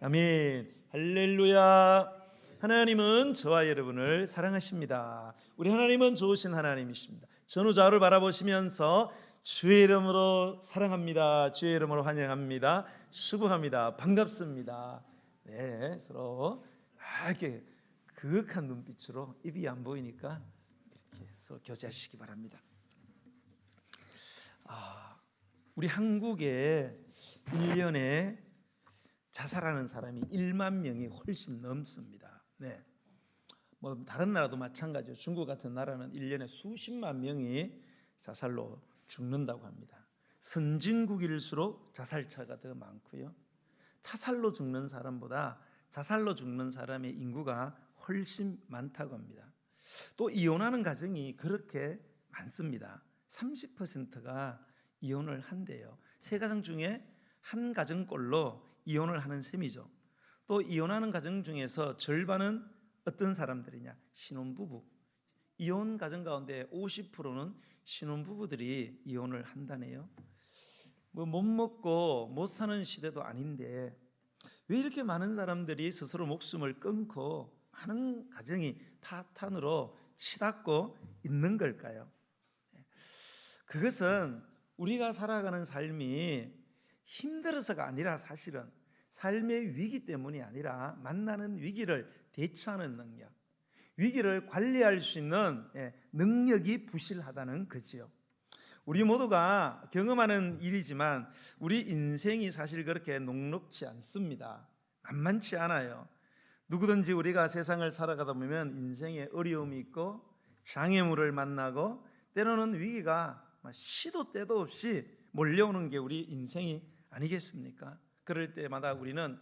아멘. 할렐루야. 하나님은 저와 여러분을 사랑하십니다. 우리 하나님은 좋으신 하나님이십니다. 전우좌우를 바라보시면서 주의 이름으로 사랑합니다. 주의 이름으로 환영합니다. 수고합니다. 반갑습니다. 네, 서로 이렇게 그윽한 눈빛으로 입이 안 보이니까 이렇게 서로 교제하시기 바랍니다. 우리 한국에 1년에 자살하는 사람이 1만 명이 훨씬 넘습니다. 네. 뭐 다른 나라도 마찬가지죠. 중국 같은 나라는 1년에 수십만 명이 자살로 죽는다고 합니다. 선진국일수록 자살자가 더 많고요. 타살로 죽는 사람보다 자살로 죽는 사람의 인구가 훨씬 많다고 합니다. 또 이혼하는 가정이 그렇게 많습니다. 30%가 이혼을 한대요. 세 가정 중에 한 가정꼴로 이혼을 하는 셈이죠. 또 이혼하는 가정 중에서 절반은 어떤 사람들이냐? 신혼부부. 이혼 가정 가운데 50%는 신혼부부들이 이혼을 한다네요. 뭐 못 먹고 못 사는 시대도 아닌데 왜 이렇게 많은 사람들이 스스로 목숨을 끊고 많은 가정이 파탄으로 치닫고 있는 걸까요? 그것은 우리가 살아가는 삶이 힘들어서가 아니라 사실은 삶의 위기 때문이 아니라 만나는 위기를 대처하는 능력, 위기를 관리할 수 있는 능력이 부실하다는 거지요. 우리 모두가 경험하는 일이지만 우리 인생이 사실 그렇게 녹록지 않습니다. 만만치 않아요. 누구든지 우리가 세상을 살아가다 보면 인생에 어려움이 있고 장애물을 만나고 때로는 위기가 시도 때도 없이 몰려오는 게 우리 인생이 아니겠습니까? 그럴 때마다 우리는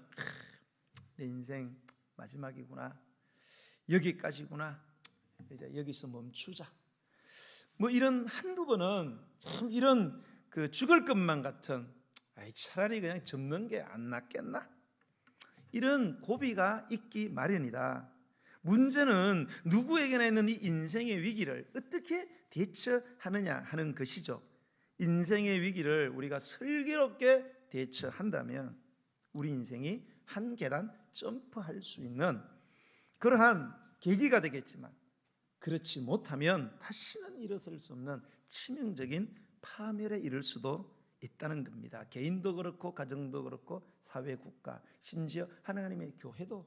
내 인생 마지막이구나, 여기까지구나, 이제 여기서 멈추자, 뭐 이런 한두 번은 참 이런 그 죽을 것만 같은 차라리 그냥 접는 게 안 낫겠나, 이런 고비가 있기 마련이다. 문제는 누구에게나 있는 이 인생의 위기를 어떻게 대처하느냐 하는 것이죠. 인생의 위기를 우리가 슬기롭게 대처한다면 우리 인생이 한 계단 점프할 수 있는 그러한 계기가 되겠지만, 그렇지 못하면 다시는 일어설 수 없는 치명적인 파멸에 이를 수도 있다는 겁니다. 개인도 그렇고 가정도 그렇고 사회, 국가, 심지어 하나님의 교회도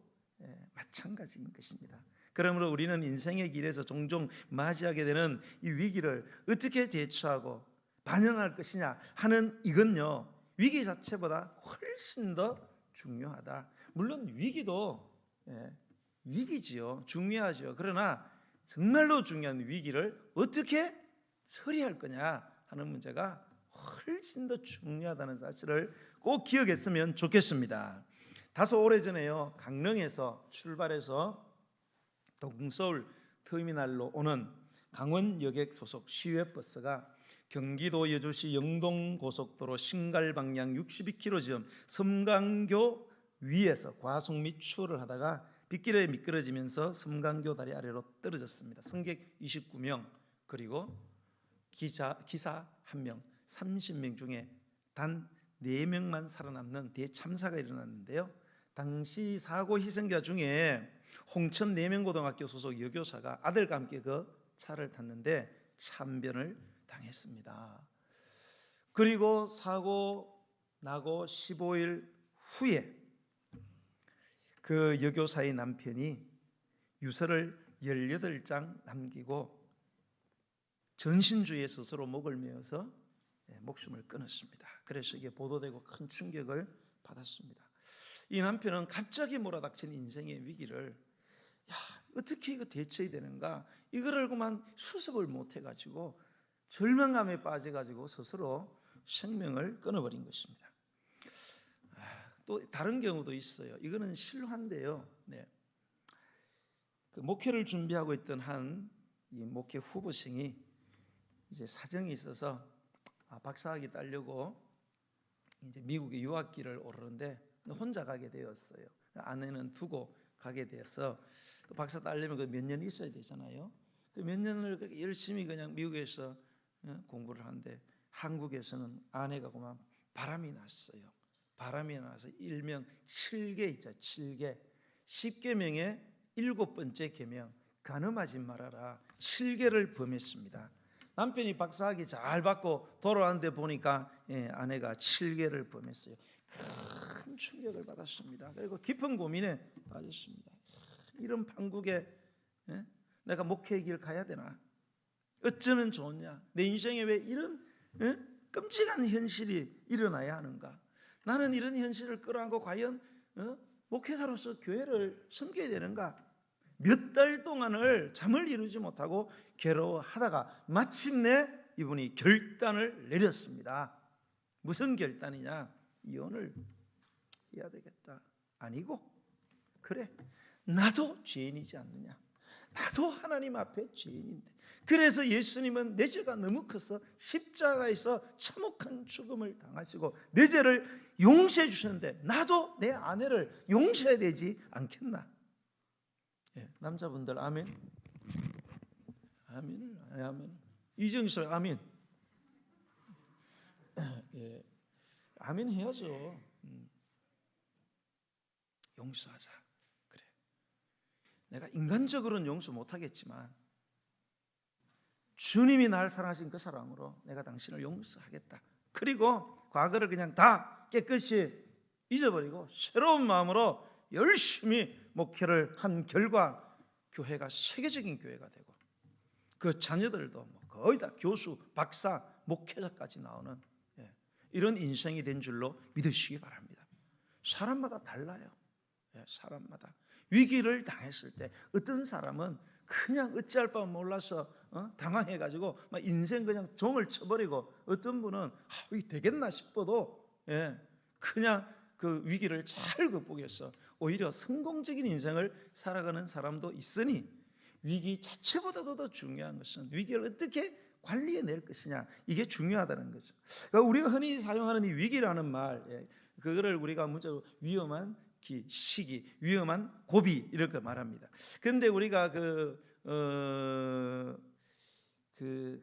마찬가지인 것입니다. 그러므로 우리는 인생의 길에서 종종 맞이하게 되는 이 위기를 어떻게 대처하고 반영할 것이냐 하는 이건요, 위기 자체보다 훨씬 더 중요하다. 물론 위기도 위기지요, 중요하죠. 그러나 정말로 중요한 위기를 어떻게 처리할 거냐 하는 문제가 훨씬 더 중요하다는 사실을 꼭 기억했으면 좋겠습니다. 다소 오래전에요, 강릉에서 출발해서 동서울 터미널로 오는 강원 여객 소속 시외버스가 경기도 여주시 영동고속도로 신갈 방향 62km 섬강교 위에서 과속 및 추월을 하다가 빗길에 미끄러지면서 섬강교 다리 아래로 떨어졌습니다. 승객 29명 그리고 기사 1명 30명 중에 단 4명만 살아남는 대참사가 일어났는데요. 당시 사고 희생자 중에 홍천 내면고등학교 소속 여교사가 아들과 함께 그 차를 탔는데 참변을 당했습니다. 그리고 사고 나고 15일 후에 그 여교사의 남편이 유서를 18장 남기고 전신주의에 스스로 목을 메어서 목숨을 끊었습니다. 그래서 이게 보도되고 큰 충격을 받았습니다. 이 남편은 갑자기 몰아닥친 인생의 위기를 어떻게 이거 대처해야 되는가, 이거를 그만 수습을 못해가지고 절망감에 빠져가지고 스스로 생명을 끊어버린 것입니다. 또 다른 경우도 있어요. 이거는 실화인데요. 그 목회를 준비하고 있던 한 이 목회 후보생이 이제 사정이 있어서 박사학위 따려고 이제 미국의 유학길을 오르는데 혼자 가게 되었어요. 아내는 두고 가게 돼서 또 박사 따려면 몇 년 있어야 되잖아요. 그 몇 년을 열심히 그냥 미국에서 공부를 하는데 한국에서는 아내가 그만 바람이 났어요. 바람이 나서 일명 7계 있죠. 7계. 10계명의 7번째 계명, 간음하지 말아라. 7계를 범했습니다. 남편이 박사학위 잘 받고 돌아왔는데 보니까 아내가 7계를 범했어요. 큰 충격을 받았습니다. 그리고 깊은 고민에 빠졌습니다. 이런 판국에 내가 목회의 길 가야 되나? 어쩌면 좋냐? 내 인생에 왜 이런 끔찍한 현실이 일어나야 하는가? 나는 이런 현실을 끌어안고 과연 목회자로서 교회를 섬겨야 되는가? 몇 달 동안을 잠을 이루지 못하고 괴로워하다가 마침내 이분이 결단을 내렸습니다. 무슨 결단이냐? 이혼을 해야 되겠다. 아니고, 그래, 나도 죄인이지 않느냐? 나도 하나님 앞에 죄인인데, 그래서 예수님은 내 죄가 너무 커서 십자가에서 참혹한 죽음을 당하시고 내 죄를 용서해 주셨는데 나도 내 아내를 용서해야 되지 않겠나? 남자분들 아멘. 아멘. 이정실 아멘. 아멘 해야죠. 용서하자. 그래. 내가 인간적으로는 용서 못하겠지만 주님이 날 사랑하신 그 사랑으로 내가 당신을 용서하겠다. 그리고 과거를 그냥 다 깨끗이 잊어버리고 새로운 마음으로 열심히 목회를 한 결과 교회가 세계적인 교회가 되고 그 자녀들도 거의 다 교수, 박사, 목회자까지 나오는 이런 인생이 된 줄로 믿으시기 바랍니다. 사람마다 달라요. 사람마다 위기를 당했을 때 어떤 사람은 그냥 어찌할 바 몰라서 당황해가지고 막 인생 그냥 종을 쳐버리고, 어떤 분은 이게 되겠나 싶어도 그냥 그 위기를 잘 극복해서 오히려 성공적인 인생을 살아가는 사람도 있으니, 위기 자체보다도 더 중요한 것은 위기를 어떻게 관리해낼 것이냐, 이게 중요하다는 거죠. 그러니까 우리가 흔히 사용하는 이 위기라는 말, 그거를 우리가 문자로 위험한 시기, 위험한 고비 이렇게 말합니다. 그런데 우리가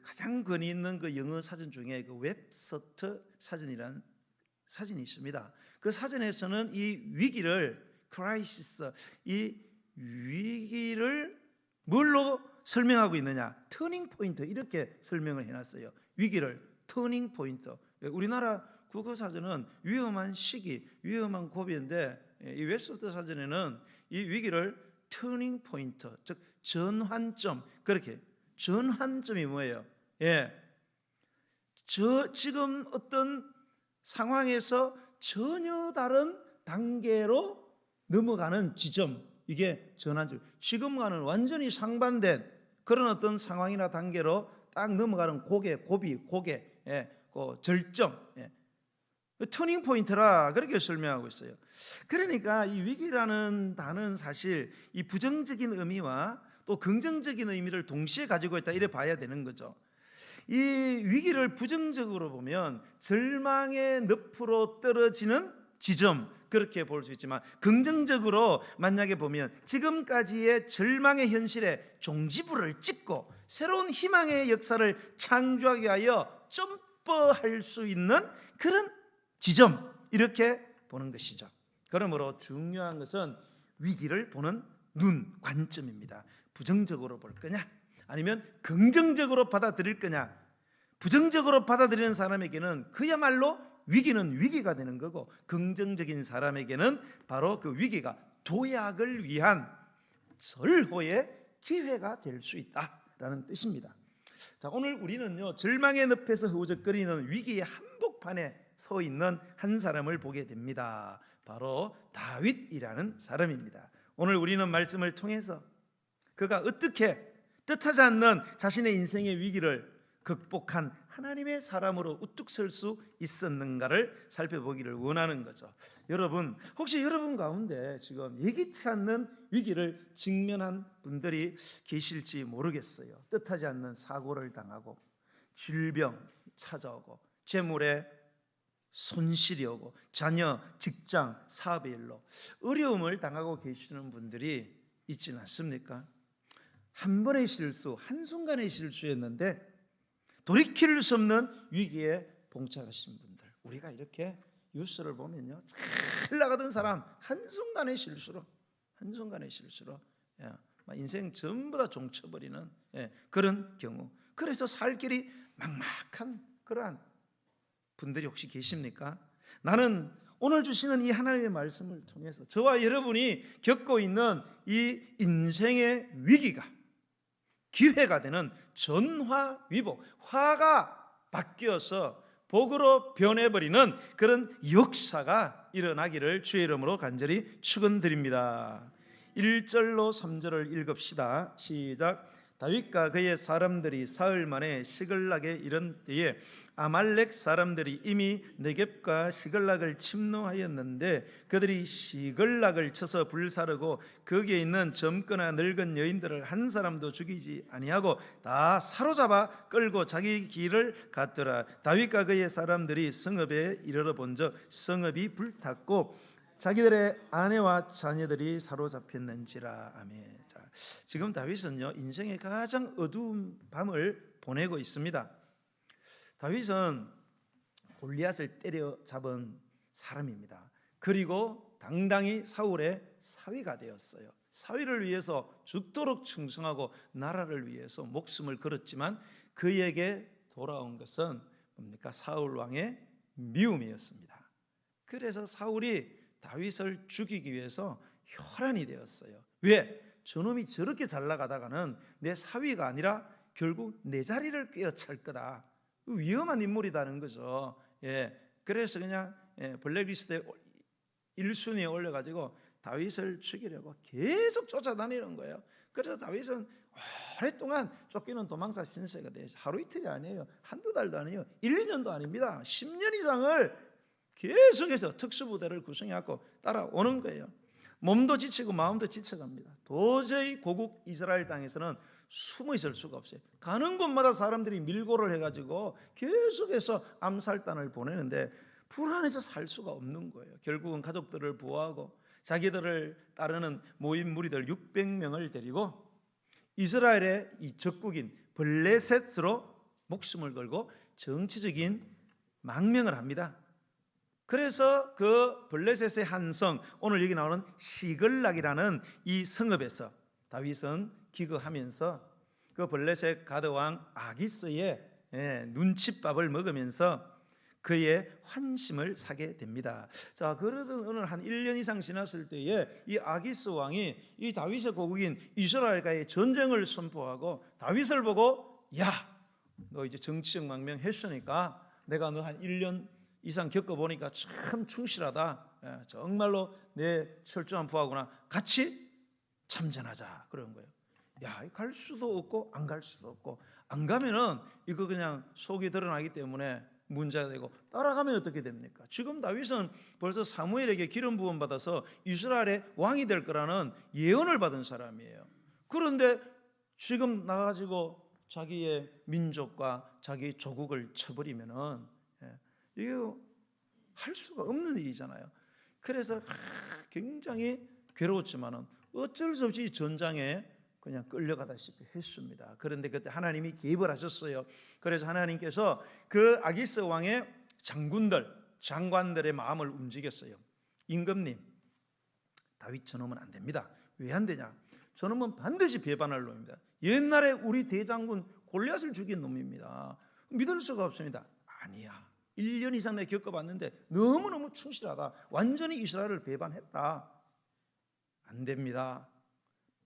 가장 권위 있는 그 영어 사전 중에 그 웹서터 사전이라는 사전이 있습니다. 그 사전에서는 이 위기를 크라이시스, 이 위기를 뭘로 설명하고 있느냐? 터닝 포인트, 이렇게 설명을 해놨어요. 위기를 터닝 포인트. 우리나라 국어 사전은 위험한 시기, 위험한 고비인데, 이 웹서터 사전에는 이 위기를 터닝 포인트, 즉 전환점, 그렇게. 전환점이 뭐예요? 지금 어떤 상황에서 전혀 다른 단계로 넘어가는 지점, 이게 전환점. 지금과는 완전히 상반된 그런 어떤 상황이나 단계로 딱 넘어가는 고비, 그 절정, 터닝 포인트라 그렇게 설명하고 있어요. 그러니까 이 위기라는 단어는 사실 이 부정적인 의미와 또 긍정적인 의미를 동시에 가지고 있다, 이래 봐야 되는 거죠. 이 위기를 부정적으로 보면 절망의 늪으로 떨어지는 지점, 그렇게 볼 수 있지만, 긍정적으로 만약에 보면 지금까지의 절망의 현실에 종지부를 찍고 새로운 희망의 역사를 창조하기 위하여 점프할 수 있는 그런 지점, 이렇게 보는 것이죠. 그러므로 중요한 것은 위기를 보는 눈, 관점입니다. 부정적으로 볼 거냐, 아니면 긍정적으로 받아들일 거냐. 부정적으로 받아들이는 사람에게는 그야말로 위기는 위기가 되는 거고, 긍정적인 사람에게는 바로 그 위기가 도약을 위한 절호의 기회가 될 수 있다라는 뜻입니다. 자, 오늘 우리는요, 절망의 늪에서 허우적거리는 위기의 한복판에 서 있는 한 사람을 보게 됩니다. 바로 다윗이라는 사람입니다. 오늘 우리는 말씀을 통해서 그가 어떻게 뜻하지 않는 자신의 인생의 위기를 극복한 하나님의 사람으로 우뚝 설 수 있었는가를 살펴보기를 원하는 거죠. 여러분, 혹시 여러분 가운데 지금 예기치 않는 위기를 직면한 분들이 계실지 모르겠어요. 뜻하지 않는 사고를 당하고, 질병 찾아오고, 재물에 손실이 오고, 자녀, 직장, 사업의 일로 어려움을 당하고 계시는 분들이 있지는 않습니까? 한 번의 실수, 한순간의 실수였는데 돌이킬 수 없는 위기에 봉착하신 분들, 우리가 이렇게 뉴스를 보면요, 잘 나가던 사람 한순간의 실수로 인생 전부 다 종쳐버리는 그런 경우. 그래서 살 길이 막막한 그러한 분들이 혹시 계십니까? 나는 오늘 주시는 이 하나님의 말씀을 통해서 저와 여러분이 겪고 있는 이 인생의 위기가 기회가 되는 전화위복, 화가 바뀌어서 복으로 변해버리는 그런 역사가 일어나기를 주의 이름으로 간절히 축원드립니다. 1절로 3절을 읽읍시다. 시작. 다윗과 그의 사람들이 사흘 만에 시글락에 이른 때에 아말렉 사람들이 이미 네겝과 시글락을 침노하였는데 그들이 시글락을 쳐서 불사르고 거기에 있는 젊거나 늙은 여인들을 한 사람도 죽이지 아니하고 다 사로잡아 끌고 자기 길을 갔더라. 다윗과 그의 사람들이 성읍에 이르러 본즉 성읍이 불탔고 자기들의 아내와 자녀들이 사로잡혔는지라. 아멘. 자, 지금 다윗은요, 인생의 가장 어두운 밤을 보내고 있습니다. 다윗은 골리앗을 때려잡은 사람입니다. 그리고 당당히 사울의 사위가 되었어요. 사위를 위해서 죽도록 충성하고 나라를 위해서 목숨을 걸었지만 그에게 돌아온 것은 뭡니까? 사울 왕의 미움이었습니다. 그래서 사울이 다윗을 죽이기 위해서 혈안이 되었어요. 왜? 저놈이 저렇게 잘 나가다가는 내 사위가 아니라 결국 내 자리를 꿰어찰 거다. 위험한 인물이라는 거죠. 그래서 그냥 블랙리스트에 1순위에 올려가지고 다윗을 죽이려고 계속 쫓아다니는 거예요. 그래서 다윗은 오랫동안 쫓기는 도망자 신세가 돼서 하루 이틀이 아니에요. 한두 달도 아니에요. 1, 2년도 아닙니다. 10년 이상을 계속해서 특수부대를 구성해갖고 따라오는 거예요. 몸도 지치고 마음도 지쳐갑니다. 도저히 고국 이스라엘 땅에서는 숨어 있을 수가 없어요. 가는 곳마다 사람들이 밀고를 해가지고 계속해서 암살단을 보내는데 불안해서 살 수가 없는 거예요. 결국은 가족들을 보호하고 자기들을 따르는 모임 무리들 600명을 데리고 이스라엘의 이 적국인 블레셋으로 목숨을 걸고 정치적인 망명을 합니다. 그래서 그 블레셋의 한 성, 오늘 여기 나오는 시글락이라는 이 성읍에서 다윗은 기거하면서 그 블레셋 가드왕 아기스의 눈칫밥을 먹으면서 그의 환심을 사게 됩니다. 자, 그러던 어느 한 1년 이상 지났을 때에 이 아기스 왕이 이 다윗의 고국인 이스라엘과의 전쟁을 선포하고 다윗을 보고, 야, 너 이제 정치적 망명했으니까 내가 너 한 1년 이상 겪어보니까 참 충실하다. 정말로 내 철저한 부하구나. 같이 참전하자. 그런 거예요. 야, 갈 수도 없고 안 갈 수도 없고, 안 가면은 이거 그냥 속이 드러나기 때문에 문제가 되고, 따라가면 어떻게 됩니까? 지금 다윗은 벌써 사무엘에게 기름 부음 받아서 이스라엘의 왕이 될 거라는 예언을 받은 사람이에요. 그런데 지금 나가지고 자기의 민족과 자기 조국을 쳐버리면은 이거 할 수가 없는 일이잖아요. 그래서 굉장히 괴로웠지만은 어쩔 수 없이 전장에 그냥 끌려가다시피 했습니다. 그런데 그때 하나님이 개입을 하셨어요. 그래서 하나님께서 그 아기스 왕의 장관들의 마음을 움직였어요. 임금님, 다윗 저놈은 안 됩니다. 왜 안 되냐? 저놈은 반드시 배반할 놈입니다. 옛날에 우리 대장군 골리앗을 죽인 놈입니다. 믿을 수가 없습니다. 아니야. 1년 이상 내가 겪어봤는데 너무너무 충실하다. 완전히 이스라엘을 배반했다. 안 됩니다.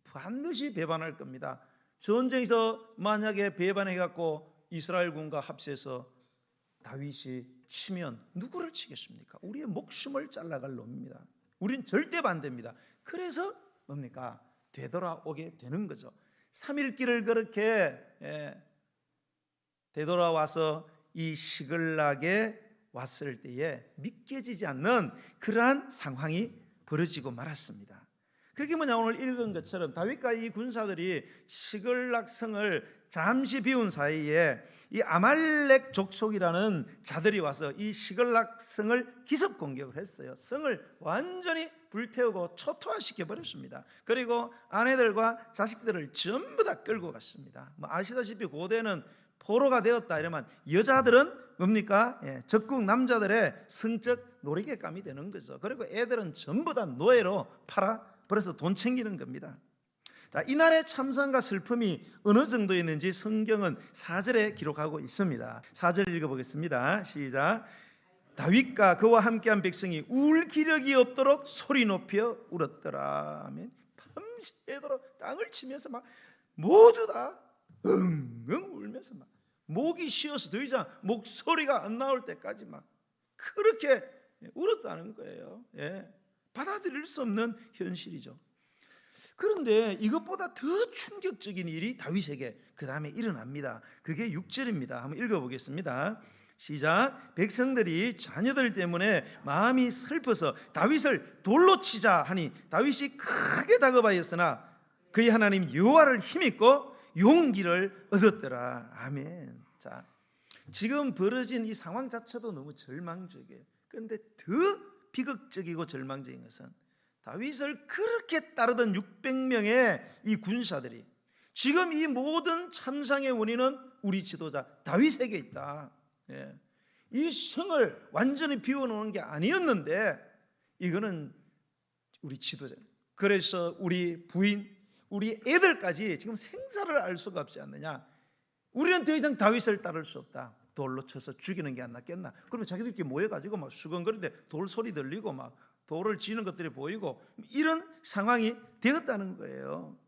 반드시 배반할 겁니다. 전쟁에서 만약에 배반해갖고 이스라엘군과 합세해서 다윗이 치면 누구를 치겠습니까? 우리의 목숨을 잘라갈 놈입니다. 우린 절대 반대입니다. 그래서 뭡니까? 되돌아오게 되는 거죠. 3일 길을 그렇게 되돌아와서 이 시글락에 왔을 때에 믿겨지지 않는 그러한 상황이 벌어지고 말았습니다. 그게 뭐냐, 오늘 읽은 것처럼 다윗과 이 군사들이 시글락 성을 잠시 비운 사이에 이 아말렉 족속이라는 자들이 와서 이 시글락 성을 기습 공격을 했어요. 성을 완전히 불태우고 초토화시켜 버렸습니다. 그리고 아내들과 자식들을 전부 다 끌고 갔습니다. 아시다시피 고대는 포로가 되었다 이러면 여자들은 뭡니까? 적국 남자들의 성적 놀이개감이 되는 거죠. 그리고 애들은 전부 다 노예로 팔아 버려서 돈 챙기는 겁니다. 자, 이날의 참상과 슬픔이 어느 정도였는지 성경은 4절에 기록하고 있습니다. 4절 읽어보겠습니다. 시작. 다윗과 그와 함께한 백성이 울 기력이 없도록 소리 높여 울었더라. 아멘. 밤새도록 땅을 치면서 막 모두 다 엉엉 울면서 막 목이 쉬어서 더 이상 목소리가 안 나올 때까지 막 그렇게 울었다는 거예요. 예. 받아들일 수 없는 현실이죠. 그런데 이것보다 더 충격적인 일이 다윗에게 그 다음에 일어납니다. 그게 6절입니다. 한번 읽어보겠습니다. 시작. 백성들이 자녀들 때문에 마음이 슬퍼서 다윗을 돌로 치자 하니 다윗이 크게 다급하였으나 그의 하나님 여호와를 힘입고 용기를 얻었더라. 아멘. 자, 지금 벌어진 이 상황 자체도 너무 절망적이에요. 그런데 더 비극적이고 절망적인 것은 다윗을 그렇게 따르던 600명의 이 군사들이 지금 이 모든 참상의 원인은 우리 지도자 다윗에게 있다. 예. 이 성을 완전히 비워놓은 게 아니었는데 이거는 우리 지도자. 그래서 우리 부인, 우리 애들까지 지금 생사를 알 수가 없지 않느냐. 우리는 더 이상 다윗을 따를 수 없다. 돌로 쳐서 죽이는 게 안 낫겠나. 그러면 자기들끼리 모여가지고 막 수건거리는데 돌 소리 들리고 막 돌을 지는 것들이 보이고 이런 상황이 되었다는 거예요.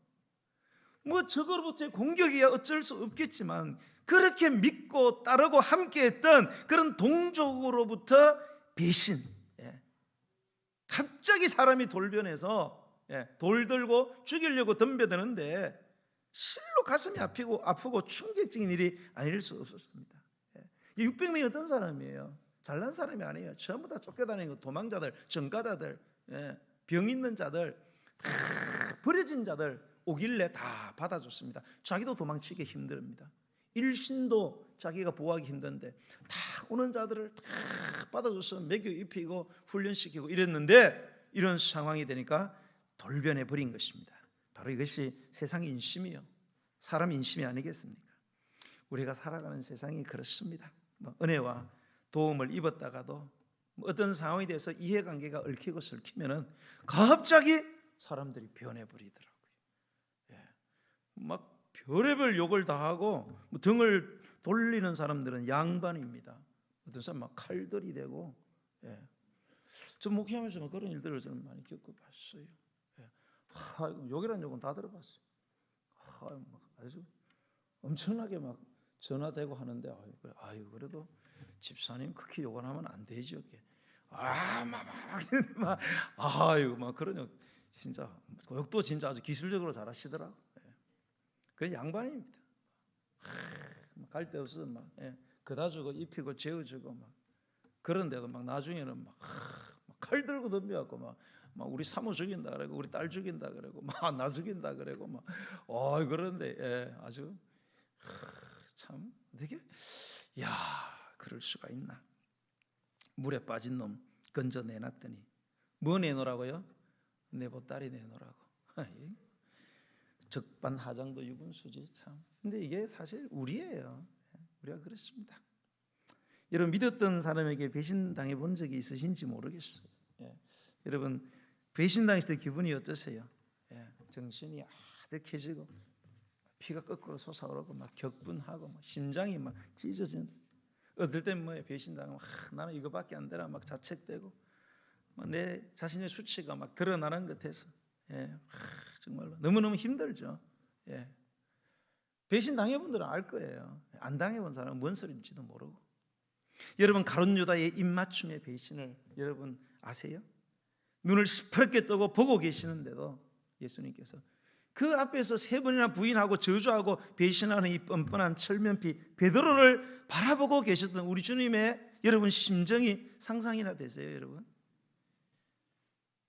뭐 저거로부터의 공격이야 어쩔 수 없겠지만 그렇게 믿고 따르고 함께했던 그런 동족으로부터 배신. 갑자기 사람이 돌변해서 돌 들고 죽이려고 덤벼드는데 실로 가슴이 아프고 충격적인 일이 아닐 수 없었습니다. 이 600명이 어떤 사람이에요? 잘난 사람이 아니에요. 전부 다 쫓겨다니는 도망자들, 전가자들, 병 있는 자들, 버려진 자들 오길래 다 받아줬습니다. 자기도 도망치기 힘듭니다. 일신도 자기가 보호하기 힘든데 다 오는 자들을 다 받아줘서 먹여 입히고 훈련시키고 이랬는데 이런 상황이 되니까 돌변해 버린 것입니다. 바로 이것이 세상 인심이요, 사람 인심이 아니겠습니까? 우리가 살아가는 세상이 그렇습니다. 은혜와 도움을 입었다가도 어떤 상황에 대해서 이해관계가 얽히고 설키면은 갑자기 사람들이 변해버리더라고요. 막 별의별 욕을 다 하고 등을 돌리는 사람들은 양반입니다. 어떤 사람 막 칼들이 되고, 저 목회하면서 그런 일들을 저는 많이 겪어봤어요. 욕이란 욕은 다 들어봤어요. 아주 엄청나게 막 전화되고 하는데, 아유 그래도 집사님 그렇게 욕을 하면 안 되죠. 막 그런 욕 진짜 욕도 진짜 아주 기술적으로 잘하시더라고. 그 양반입니다. 갈 데 없어 막 그다 주고 입히고 재워주고 막 그런데도 막 나중에는 막 칼 들고 덤벼갖고 막 우리 사모 죽인다 그러고 우리 딸 죽인다 그러고 막 나 죽인다 그러고 막 그런데 아주 참 되게 그럴 수가 있나. 물에 빠진 놈 건져 내놨더니 뭐 내놓으라고요? 내 보따리 내놓으라고. 적반하장도 유분수지 참. 근데 이게 사실 우리예요. 우리가 그렇습니다. 여러분 믿었던 사람에게 배신당해 본 적이 있으신지 모르겠어요. 여러분 배신당했을 때 기분이 어떠세요? 정신이 아득해지고 피가 거꾸로 솟아오르고 막 격분하고 막 심장이 막 찢어진다. 어떨 땐 뭐 배신당하면 나는 이거밖에 안 되나 막 자책되고 내 자신의 수치가 막 드러나는 것 같아서 정말로 너무너무 힘들죠. 배신 당해본 분들은 알 거예요. 안 당해본 사람은 뭔 소리인지도 모르고. 여러분 가룟 유다의 입맞춤의 배신을 여러분 아세요? 눈을 시퍼렇게 뜨고 보고 계시는데도 예수님께서 그 앞에서 3번이나 부인하고 저주하고 배신하는 이 뻔뻔한 철면피 베드로를 바라보고 계셨던 우리 주님의 여러분 심정이 상상이나 되세요, 여러분?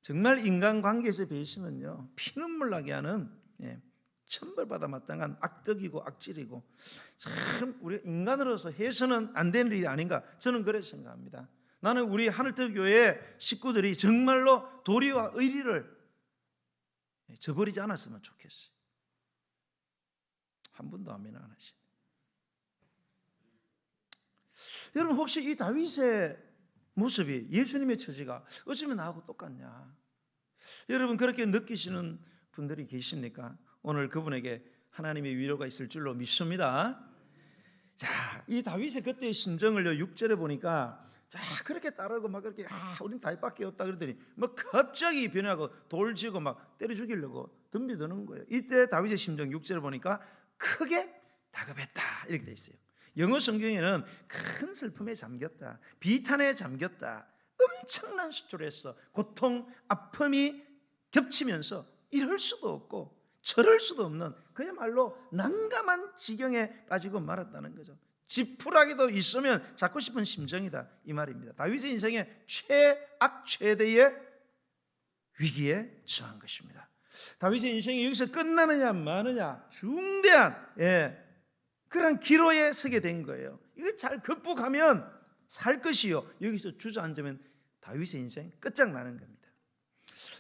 정말 인간관계에서 배신은요 피눈물 나게 하는 천벌받아 마땅한 악덕이고 악질이고 참 우리 인간으로서 해서는 안 되는 일이 아닌가 저는 그렇게 생각합니다. 나는 우리 하늘특교회 식구들이 정말로 도리와 의리를 저버리지 않았으면 좋겠어요. 한 분도 아멘 안 하시네. 여러분 혹시 이 다윗의 모습이, 예수님의 처지가 어쩌면 나하고 똑같냐? 여러분 그렇게 느끼시는 분들이 계십니까? 오늘 그분에게 하나님의 위로가 있을 줄로 믿습니다. 자, 이 다윗의 그때의 심정을요 6절에 보니까 자 그렇게 따르고 막 그렇게 우린 다윗밖에 없다 그러더니 뭐 갑자기 변하고 돌 쥐고 막 때려 죽이려고 덤비드는 거예요. 이때 다윗의 심정 6절에 보니까 크게 다급했다 이렇게 돼 있어요. 영어 성경에는 큰 슬픔에 잠겼다, 비탄에 잠겼다, 엄청난 스트레스, 고통, 아픔이 겹치면서 이럴 수도 없고 저럴 수도 없는 그야말로 난감한 지경에 빠지고 말았다는 거죠. 지푸라기도 있으면 잡고 싶은 심정이다 이 말입니다. 다윗의 인생의 최악 최대의 위기에 처한 것입니다. 다윗의 인생이 여기서 끝나느냐 마느냐 중대한 그런 기로에 서게 된 거예요. 이걸 잘 극복하면 살 것이요, 여기서 주저앉으면 다윗의 인생 끝장나는 겁니다.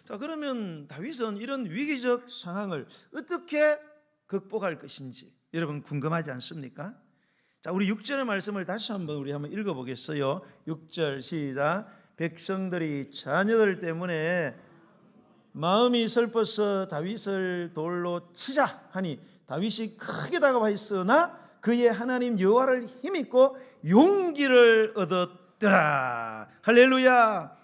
자, 그러면 다윗은 이런 위기적 상황을 어떻게 극복할 것인지 여러분 궁금하지 않습니까? 자, 우리 6절의 말씀을 다시 한번 읽어보겠어요. 6절 시작. 백성들이 자녀들 때문에 마음이 슬퍼서 다윗을 돌로 치자 하니 다윗이 크게 다급하였으나 그의 하나님 여호와를 힘입고 용기를 얻었더라. 할렐루야.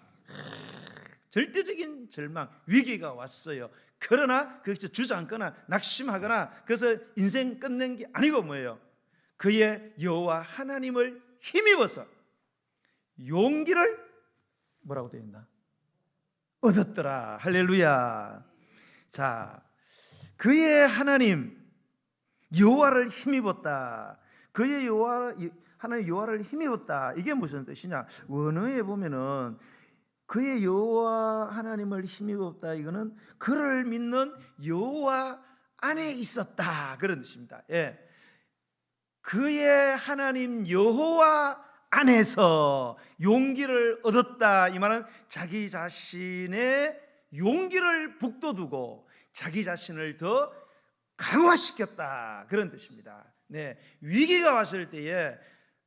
절대적인 절망, 위기가 왔어요. 그러나 거기서 주저앉거나 낙심하거나 그래서 인생 끝낸 게 아니고 뭐예요? 그의 여호와 하나님을 힘입어서 용기를 뭐라고 되어 있나? 얻었더라. 할렐루야. 자, 그의 하나님 여호와를 힘입었다. 그의 하나님 여호와를 힘입었다. 이게 무슨 뜻이냐? 원어에 보면은 그의 여호와 하나님을 힘입었다. 이거는 그를 믿는 여호와 안에 있었다 그런 뜻입니다. 그의 하나님 여호와 안에서 용기를 얻었다. 이 말은 자기 자신의 용기를 북돋우고 자기 자신을 더 강화시켰다 그런 뜻입니다. 위기가 왔을 때에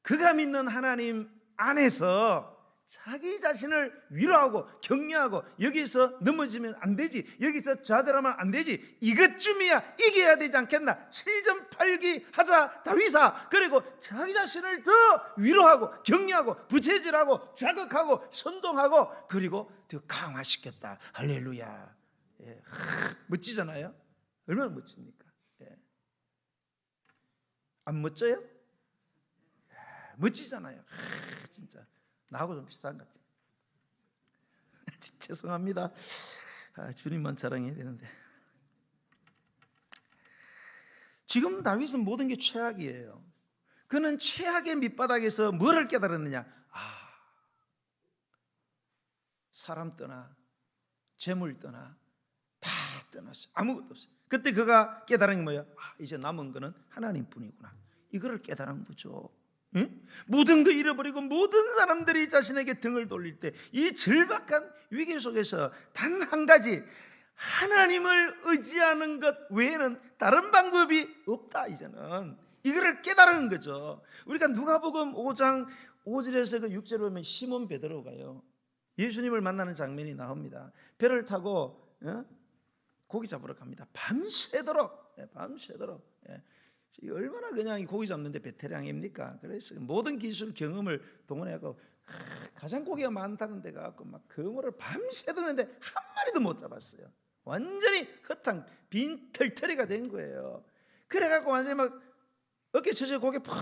그가 믿는 하나님 안에서 자기 자신을 위로하고 격려하고 여기서 넘어지면 안 되지, 여기서 좌절하면 안 되지, 이것쯤이야 이겨야 되지 않겠나, 7점 8기 하자 다윗아. 그리고 자기 자신을 더 위로하고 격려하고 부채질하고 자극하고 선동하고 그리고 더 강화시켰다. 할렐루야. 멋지잖아요. 얼마나 멋집니까? 안 멋져요? 멋지잖아요. 진짜 나하고 좀 비슷한 것 같아요. 죄송합니다. 주님만 자랑해야 되는데. 지금 다윗은 모든 게 최악이에요. 그는 최악의 밑바닥에서 뭐를 깨달았느냐? 사람 떠나 재물 떠나 다 떠났어요. 아무것도 없어요. 그때 그가 깨달은 게 뭐예요? 이제 남은 거는 하나님뿐이구나. 이거를 깨달은 거죠. 응? 모든 거 잃어버리고 모든 사람들이 자신에게 등을 돌릴 때 이 절박한 위기 속에서 단 한 가지, 하나님을 의지하는 것 외에는 다른 방법이 없다. 이제는 이거를 깨달은 거죠. 우리가 누가복음 5장 5절에서 그 6절을 보면 시몬 베드로가요 예수님을 만나는 장면이 나옵니다. 배를 타고 고기 잡으러 갑니다. 밤새도록. 얼마나 그냥 고기 잡는데 베테랑입니까? 그래서 모든 기술 경험을 동원해갖고 가장 고기가 많다는 데 가서 막 그물을 밤새 드는데 한 마리도 못 잡았어요. 완전히 허탕 빈털터리가 된 거예요. 그래갖고 완전히 막 어깨 쳐져 고개 푹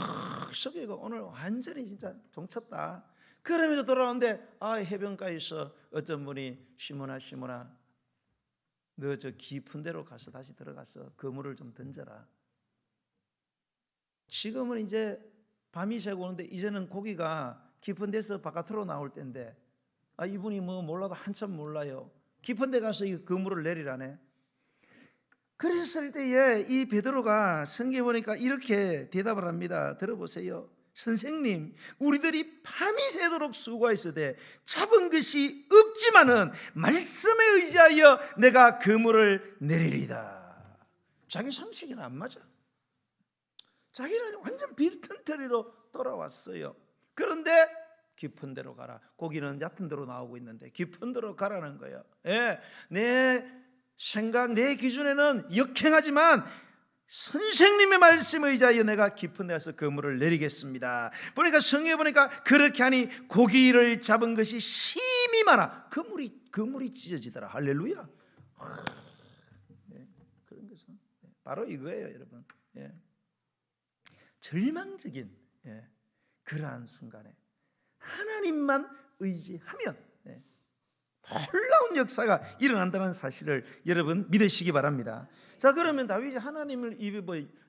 숙이고 오늘 완전히 진짜 종쳤다. 그러면서 돌아오는데 해변가에서 어떤 분이 시몬아 너 저 깊은 데로 가서 다시 들어가서 그물을 좀 던져라. 지금은 이제 밤이 새고 오는데 이제는 고기가 깊은 데서 바깥으로 나올 때인데 이분이 뭐 몰라도 한참 몰라요. 깊은 데 가서 이 그물을 내리라네. 그랬을 때에 이 베드로가 성경에 보니까 이렇게 대답을 합니다. 들어보세요. 선생님, 우리들이 밤이 새도록 수고했으되 잡은 것이 없지만은 말씀에 의지하여 내가 그물을 내리리다. 자기 상식에는 안 맞아. 자기는 완전 빈털터리로 돌아왔어요. 그런데 깊은 데로 가라. 고기는 얕은 데로 나오고 있는데 깊은 데로 가라는 거예요. 예, 내 생각, 내 기준에는 역행하지만 선생님의 말씀에 의지하여 내가 깊은 데서 그물을 내리겠습니다. 보니까 성경에 보니까 그렇게 하니 고기를 잡은 것이 심이 많아 그물이 찢어지더라. 할렐루야. 네, 그런 것은 바로 이거예요, 여러분. 예. 절망적인 그러한 순간에 하나님만 의지하면 놀라운 역사가 일어난다는 사실을 여러분 믿으시기 바랍니다. 자, 그러면 다윗이 하나님을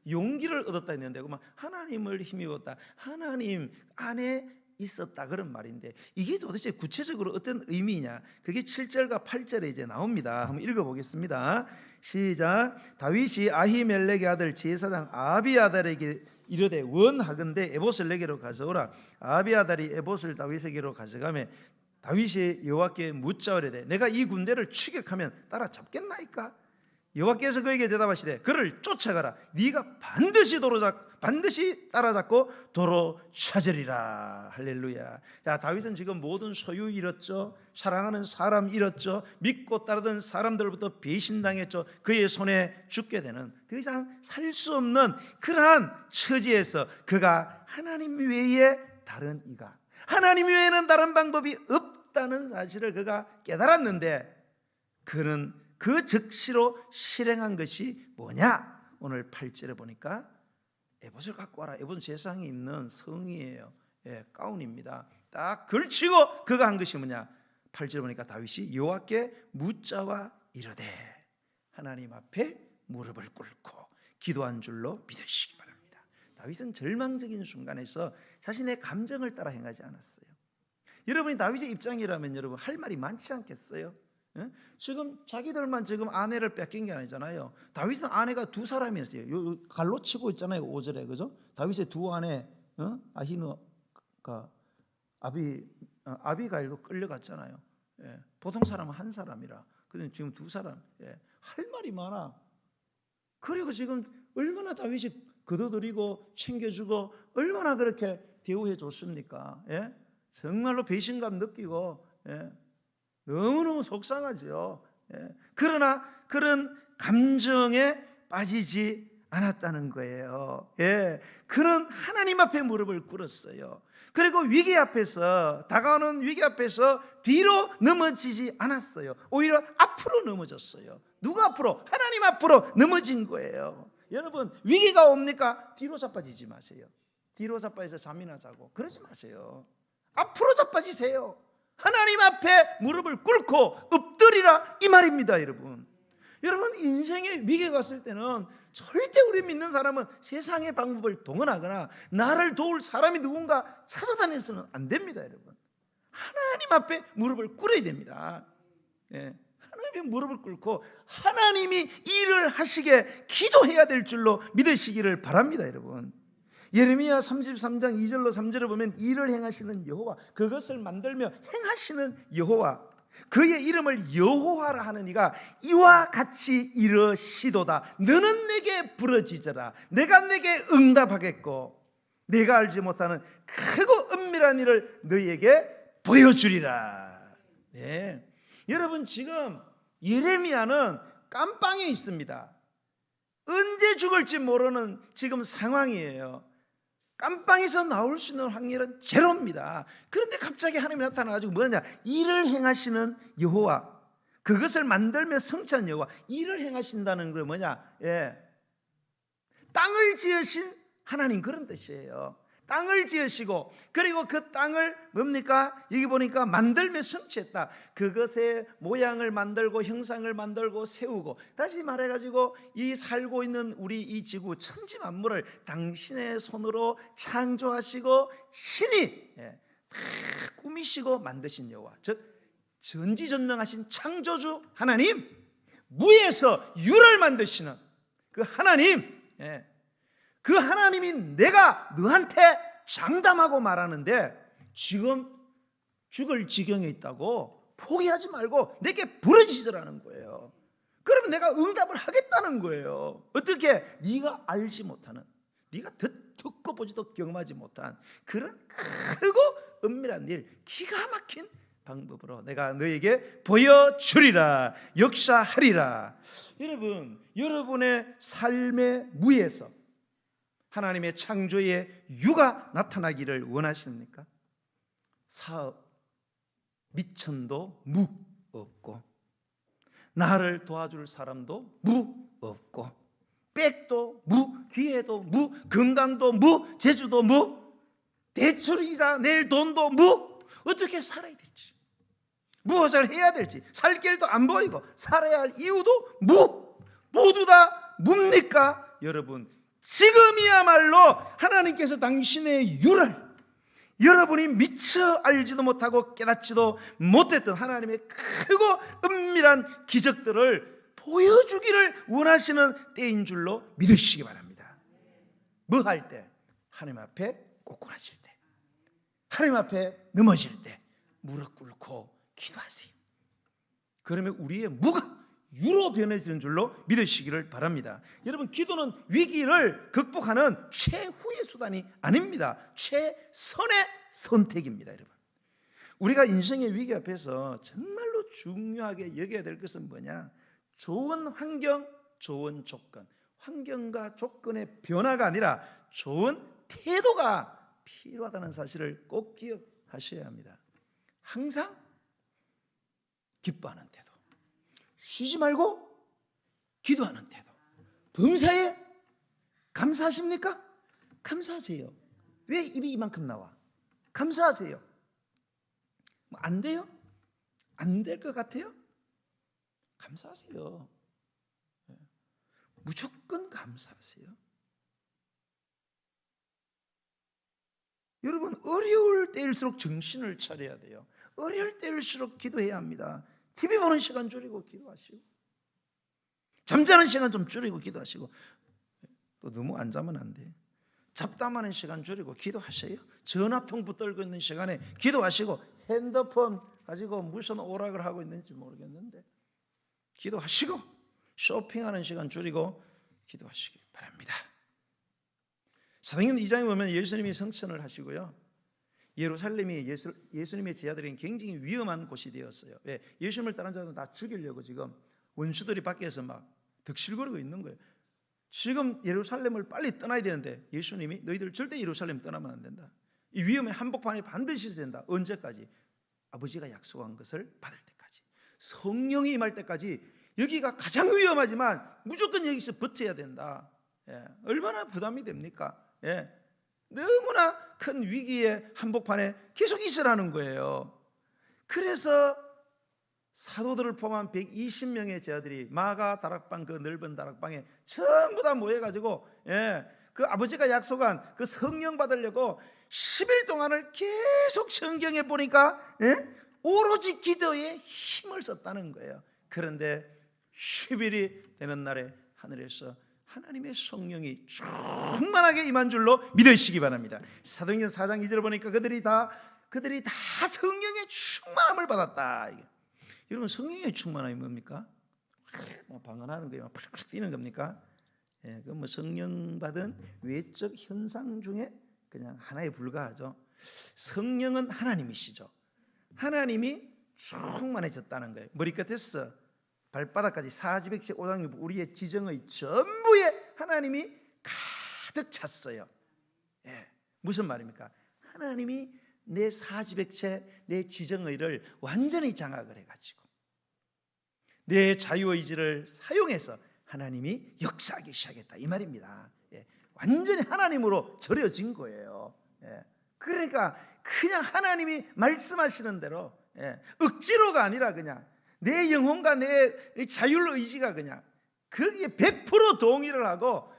용기를 얻었다 했는데 하나님을 힘입었다, 하나님 안에 있었다 그런 말인데 이게 도대체 구체적으로 어떤 의미냐? 그게 7절과 8절에 이제 나옵니다. 한번 읽어보겠습니다. 시작. 다윗이 아히멜렉의 아들 제사장 아비아달에게 이르되 원하건대 에봇을 내게로 가져오라. 아비아달이 에봇을 다윗에게로 가져가며 다윗이 여호와께 묻자 이르되 내가 이 군대를 추격하면 따라잡겠나이까? 여호와께서 그에게 대답하시되 그를 쫓아가라. 네가 반드시 따라잡고 도로 찾으리라. 할렐루야. 자, 다윗은 지금 모든 소유 잃었죠. 사랑하는 사람 잃었죠. 믿고 따르던 사람들부터 배신당했죠. 그의 손에 죽게 되는, 더 이상 살 수 없는 그러한 처지에서 그가 하나님 외에 다른 이가, 하나님 외에는 다른 방법이 없다는 사실을 그가 깨달았는데 그는 그 즉시로 실행한 것이 뭐냐? 오늘 8절에 보니까 에봇을 갖고 와라. 에봇은 제사장이 입는 성이에요. 가운입니다. 딱 걸치고 그가 한 것이 뭐냐? 8절에 보니까 다윗이 여호와께 묻자와 이르되 하나님 앞에 무릎을 꿇고 기도한 줄로 믿으시기 바랍니다. 다윗은 절망적인 순간에서 자신의 감정을 따라 행하지 않았어요. 여러분이 다윗의 입장이라면 여러분 할 말이 많지 않겠어요? 지금 자기들만 지금 아내를 뺏긴 게 아니잖아요. 다윗은 아내가 두 사람이었어요. 갈로 치고 있잖아요. 5절에 그죠? 다윗의 두 아내 아히노가 아비가일도 끌려갔잖아요. 보통 사람은 한 사람이라. 근데 지금 두 사람. 할 말이 많아. 그리고 지금 얼마나 다윗이 거둬들이고 챙겨주고 얼마나 그렇게 대우해 줬습니까? 정말로 배신감 느끼고 너무너무 속상하죠. 그러나 그런 감정에 빠지지 않았다는 거예요. 그런 하나님 앞에 무릎을 꿇었어요. 그리고 위기 앞에서, 다가오는 위기 앞에서 뒤로 넘어지지 않았어요. 오히려 앞으로 넘어졌어요. 누가 앞으로? 하나님 앞으로 넘어진 거예요. 여러분, 위기가 옵니까? 뒤로 자빠지지 마세요. 뒤로 자빠져서 잠이나 자고 그러지 마세요. 앞으로 자빠지세요. 하나님 앞에 무릎을 꿇고 엎드리라 이 말입니다. 여러분, 인생의 위기가 왔을 때는 절대 우리 믿는 사람은 세상의 방법을 동원하거나 나를 도울 사람이 누군가 찾아다녀서는 안 됩니다. 여러분, 하나님 앞에 무릎을 꿇어야 됩니다. 하나님의 무릎을 꿇고 하나님이 일을 하시게 기도해야 될 줄로 믿으시기를 바랍니다. 여러분, 예레미야 33장 2절로 3절을 보면 일을 행하시는 여호와, 그것을 만들며 행하시는 여호와, 그의 이름을 여호와라 하는 이가 이와 같이 이르시도다. 너는 내게 부르짖어라. 내가 내게 응답하겠고 내가 알지 못하는 크고 은밀한 일을 너희에게 보여주리라. 여러분, 지금 예레미야는 깜빵에 있습니다. 언제 죽을지 모르는 지금 상황이에요. 깜빵에서 나올 수 있는 확률은 제로입니다. 그런데 갑자기 하나님이 나타나가지고 뭐냐? 일을 행하시는 여호와, 그것을 만들며 성취한 여호와. 일을 행하신다는 건 뭐냐? 땅을 지으신 하나님, 그런 뜻이에요. 땅을 지으시고 그리고 그 땅을 뭡니까? 여기 보니까 만들며 성취했다. 그것의 모양을 만들고 형상을 만들고 세우고, 다시 말해가지고 이 살고 있는 우리 이 지구 천지 만물을 당신의 손으로 창조하시고 신이 꾸미시고 만드신 여호와, 즉 전지전능하신 창조주 하나님, 무에서 유를 만드시는 그 하나님, 그 하나님이 내가 너한테 장담하고 말하는데 지금 죽을 지경에 있다고 포기하지 말고 내게 부르짖으라는 거예요. 그러면 내가 응답을 하겠다는 거예요. 어떻게? 네가 알지 못하는, 네가 듣고 보지도 경험하지 못한 그런 크고 은밀한 일, 기가 막힌 방법으로 내가 너에게 보여주리라, 역사하리라. 여러분, 여러분의 삶의 무에서 하나님의 창조의 유가 나타나기를 원하십니까? 사업, 미천도 무 없고, 나를 도와줄 사람도 무 없고, 백도 무, 기회도 무, 건강도 무, 재주도 무, 대출이자 낼 돈도 무. 어떻게 살아야 될지, 무엇을 해야 될지, 살 길도 안 보이고 살아야 할 이유도 무. 모두 다 뭡니까? 여러분, 지금이야말로 하나님께서 당신의 유를 여러분이 미처 알지도 못하고 깨닫지도 못했던 하나님의 크고 은밀한 기적들을 보여주기를 원하시는 때인 줄로 믿으시기 바랍니다. 뭐 할 때? 하나님 앞에 꼬꾸라질 때, 하나님 앞에 넘어질 때 무릎 꿇고 기도하세요. 그러면 우리의 무가 유로 변해지는 줄로 믿으시기를 바랍니다. 여러분, 기도는 위기를 극복하는 최후의 수단이 아닙니다. 최선의 선택입니다. 여러분, 우리가 인생의 위기 앞에서 정말로 중요하게 여겨야 될 것은 뭐냐? 좋은 환경, 좋은 조건, 환경과 조건의 변화가 아니라 좋은 태도가 필요하다는 사실을 꼭 기억하셔야 합니다. 항상 기뻐하는 태도, 쉬지 말고 기도하는 태도. 범사에 감사하십니까? 감사하세요. 왜 입이 이만큼 나와? 감사하세요. 안 돼요? 안 될 것 같아요? 감사하세요. 무조건 감사하세요. 여러분, 어려울 때일수록 정신을 차려야 돼요. 어려울 때일수록 기도해야 합니다. TV 보는 시간 줄이고 기도하시고, 잠자는 시간 좀 줄이고 기도하시고, 또 너무 안 자면 안 돼요. 잡담하는 시간 줄이고 기도하세요. 전화통 붙들고 있는 시간에 기도하시고, 핸드폰 가지고 무슨 오락을 하고 있는지 모르겠는데 기도하시고, 쇼핑하는 시간 줄이고 기도하시기 바랍니다. 사도행전 2장에 보면 예수님이 성천을 하시고요, 예루살렘이 예수님의 제자들에게 굉장히 위험한 곳이 되었어요. 왜? 예수님을 따른 자들은 다 죽이려고 지금 원수들이 밖에서 막 득실거리고 있는 거예요. 지금 예루살렘을 빨리 떠나야 되는데 예수님이 너희들 절대 예루살렘 떠나면 안 된다. 이 위험의 한복판에 반드시 있어야 된다. 언제까지? 아버지가 약속한 것을 받을 때까지, 성령이 임할 때까지. 여기가 가장 위험하지만 무조건 여기서 버텨야 된다. 예, 얼마나 부담이 됩니까? 예, 너무나 큰 위기의 한복판에 계속 있으라는 거예요. 그래서 사도들을 포함한 120명의 제자들이 마가 다락방, 그 넓은 다락방에 전부 다 모여가지고, 그 아버지가 약속한 그 성령 받으려고 10일 동안을 계속 성경에 보니까 오로지 기도에 힘을 썼다는 거예요. 그런데 10일이 되는 날에 하늘에서 하나님의 성령이 충만하게 임한 줄로 믿으시기 바랍니다. 사도행전 4장 2절을 보니까 그들이 다 성령의 충만함을 받았다. 여러분, 성령의 충만함이 뭡니까? 방언하는 거예요. 팍팍 뛰는 겁니까? 예, 그 뭐 성령 받은 외적 현상 중에 그냥 하나에 불과하죠. 성령은 하나님이시죠. 하나님이 충만해졌다는 거예요. 머리끝에서 발바닥까지 사지백체 오장육 우리의 지정의 전부에 하나님이 가득 찼어요. 예, 무슨 말입니까? 하나님이 내 사지백체, 내 지정의를 완전히 장악을 해가지고 내 자유의지를 사용해서 하나님이 역사하기 시작했다, 이 말입니다. 예, 완전히 하나님으로 절여진 거예요. 예, 그러니까 그냥 하나님이 말씀하시는 대로, 억지로가 아니라 그냥 내 영혼과 내 자율의지가 그냥 거기에 100% 동의를 하고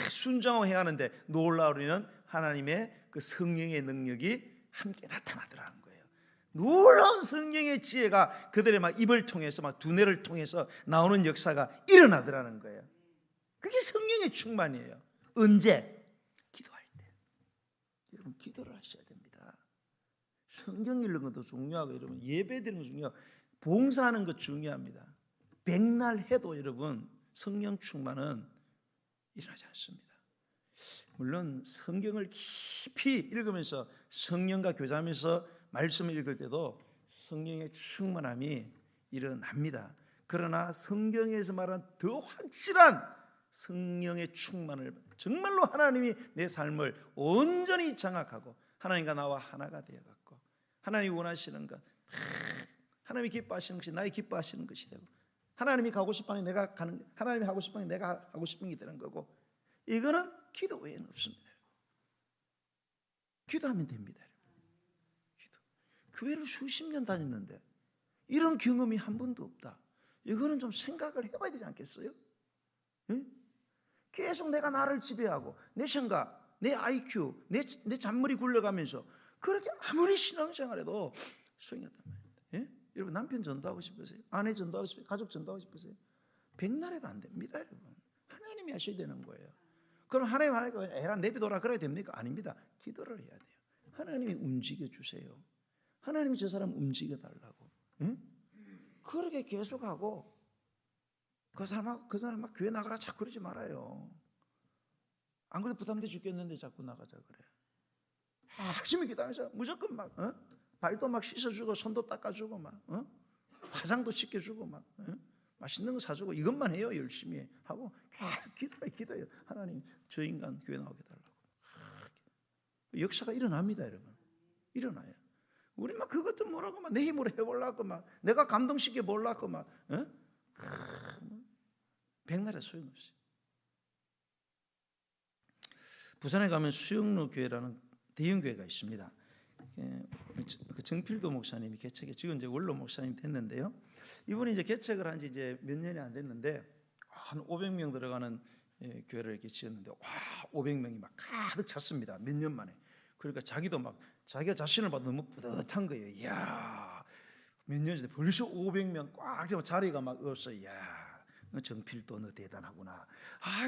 순종해야 하는데, 놀라우리는 하나님의 그 성령의 능력이 함께 나타나더라는 거예요. 놀라운 성령의 지혜가 그들의 막 입을 통해서, 막 두뇌를 통해서 나오는 역사가 일어나더라는 거예요. 그게 성령의 충만이에요. 언제? 기도할 때. 여러분, 기도를 하셔야 됩니다. 성경 읽는 것도 중요하고, 여러분 예배 드리는 것도 중요하고, 봉사하는 것 중요합니다. 백날 해도 여러분 성령 충만은 일어나지 않습니다. 물론 성경을 깊이 읽으면서 성령과 교제하면서 말씀을 읽을 때도 성령의 충만함이 일어납니다. 그러나 성경에서 말하는 더 확실한 성령의 충만을, 정말로 하나님이 내 삶을 온전히 장악하고 하나님과 나와 하나가 되어갖고 하나님이 원하시는 것, 하나님이 기뻐하시는 것이 나의 기뻐하시는 것이 되고, 하나님이 가고 싶은 게 내가 가는, 하나님이 하고 싶은 게 내가 하고 싶은 게 되는 거고, 이거는 기도 외에는 없습니다. 기도하면 됩니다. 기도. 교회를 수십 년 다녔는데 이런 경험이 한 번도 없다. 이거는 좀 생각을 해봐야 되지 않겠어요? 응? 계속 내가 나를 지배하고 내 생각, 내 IQ, 내 잔머리 굴러가면서 그렇게 아무리 신앙생활해도 소용이 없단 말입니다. 예? 여러분, 남편 전도하고 싶으세요? 아내 전도하고 싶으세요? 가족 전도하고 싶으세요? 백날에도 안 됩니다. 여러분, 하나님이 하셔야 되는 거예요. 그럼 하나님 하니까 에라 내비둬라 그래야 됩니까? 아닙니다. 기도를 해야 돼요. 하나님이 움직여 주세요. 하나님이 저 사람 움직여 달라고. 응? 그렇게 계속하고 그 사람 막 교회 나가라 자꾸 그러지 말아요. 안 그래도 부담돼 죽겠는데 자꾸 나가자 그래. 열심히 기도하면서 무조건 막 발도 막 씻어주고 손도 닦아주고 막 화장도 시켜주고 막 맛있는 거 사주고 이것만 해요. 열심히 하고 기도해요. 하나님 저 인간 교회 나오게 달라고. 역사가 일어납니다. 여러분, 일어나요. 우리 막 그것도 뭐라고 막 내 힘으로 해보려고 막 내가 감동시켜 보려고 막 백날에 소용없어요. 부산에 가면 수영로 교회라는 대형 교회가 있습니다. 그 정필도 목사님이 개척해, 지금 이제 원로 목사님 됐는데요. 이분이 이제 개척을 한 지 이제 몇 년이 안 됐는데 한 500명 들어가는 교회를 이렇게 지었는데 와 500명이 막 가득 찼습니다. 몇 년 만에. 그러니까 자기도 막 자기가 자신을 봐도 너무 뿌듯한 거예요. 이야, 몇 년 전에 벌써 500명 꽉 잡아 자리가 막 없어. 이야, 정필도 너 대단하구나.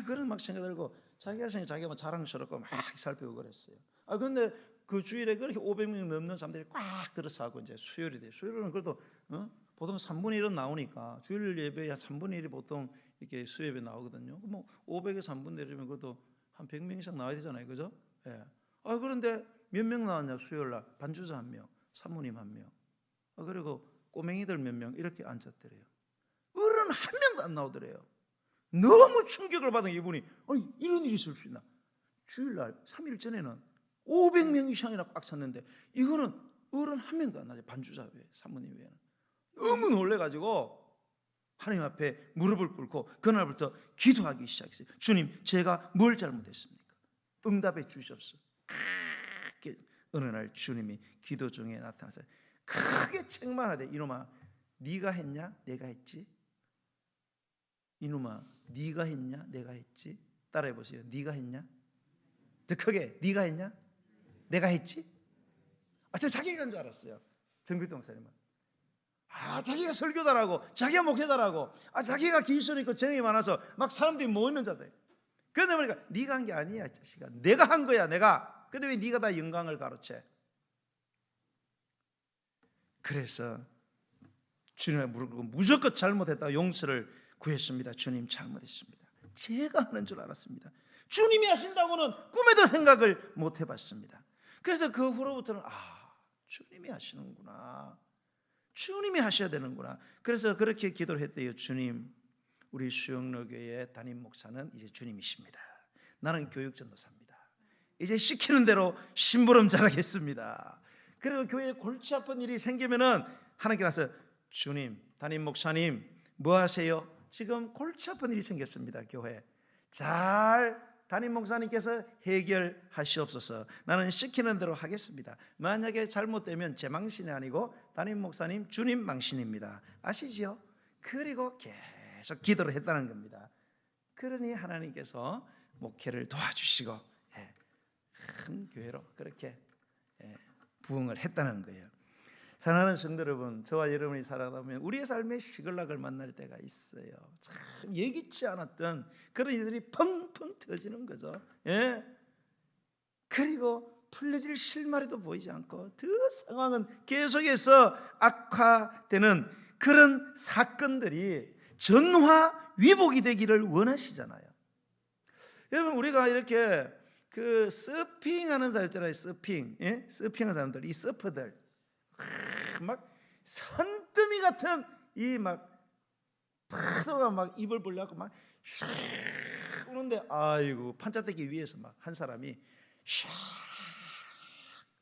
그런 막 생각 들고 자기가 막 자랑스럽고 막 살펴보고 그랬어요. 근데 그 주일에 그렇게 500명 넘는 사람들이 꽉 들어서 하고 이제 수요일이 돼요. 수요일은 그래도 보통 3분의 1은 나오니까 주일 예배에 한 3분의 1이 보통 이렇게 수예배 나오거든요. 뭐 500에 3분의 1이면 그래도 한 100명 이상 나와야 되잖아요, 그죠? 예. 그런데 몇 명 나왔냐 수요일 날? 반주자 1명, 사모님 1명, 그리고 꼬맹이들 몇 명 이렇게 앉았더래요. 어른 1명도 안 나오더래요. 너무 충격을 받은 이분이 이런 일이 있을 수 있나? 주일날 3일 전에는 500명 이상이나 꽉 찼는데 이거는 어른 1명도 안 나죠. 반주자 외에, 사모님 외에는. 너무 놀래가지고 하나님 앞에 무릎을 꿇고 그날부터 기도하기 시작했어요. 주님, 제가 뭘 잘못했습니까? 응답해 주시옵소서. 어느 날 주님이 기도 중에 나타나서 크게 책망하되, 이놈아 네가 했냐 내가 했지? 이놈아 네가 했냐 내가 했지? 따라해 보세요. 네가 했냐? 더 크게, 네가 했냐 내가 했지? 저 자기가 한 줄 알았어요. 정필도 목사님은. 자기가 설교 잘하고 자기가 목회 잘하고 자기가 기술이 있고 재능이 많아서 막 사람들이 모이는 자들. 그러다 보니까 네가 한 게 아니야 자식아, 내가 한 거야 내가. 근데 왜 네가 다 영광을 가로채? 그래서 주님의 무릎 꿇고 무조건 잘못했다 용서를 구했습니다. 주님 잘못했습니다. 제가 하는 줄 알았습니다. 주님이 하신다고는 꿈에도 생각을 못 해봤습니다. 그래서 그 후로부터는 주님이 하시는구나, 주님이 하셔야 되는구나. 그래서 그렇게 기도를 했대요. 주님, 우리 수영로교회 담임 목사는 이제 주님이십니다. 나는 교육전도사입니다. 이제 시키는 대로 심부름 잘하겠습니다. 그리고 교회에 골치 아픈 일이 생기면은 하나님께 가서 주님, 담임 목사님 뭐 하세요? 지금 골치 아픈 일이 생겼습니다. 교회 잘 담임 목사님께서 해결하시옵소서. 나는 시키는 대로 하겠습니다. 만약에 잘못되면 제 망신이 아니고 담임 목사님 주님 망신입니다. 아시지요? 그리고 계속 기도를 했다는 겁니다. 그러니 하나님께서 목회를 도와주시고 큰 교회로 그렇게 부흥을 했다는 거예요. 사랑하는 성도 여러분, 저와 여러분이 살아가다 보면 우리의 삶에 시글락을 만날 때가 있어요. 참 예기치 않았던 그런 일들이 펑펑 터지는 거죠. 그리고 풀려질 실마리도 보이지 않고 더 상황은 계속해서 악화되는 그런 사건들이 전화위복이 되기를 원하시잖아요. 여러분 우리가 이렇게 그 서핑하는 사람 있잖아요. 서핑, 예? 서핑하는 사람들, 이 서퍼들 막 산더미 같은 이 막 파도가 막 입을 벌려갖고 막 샥 오는데 아이고 판자대기 위에서 막 한 사람이 샥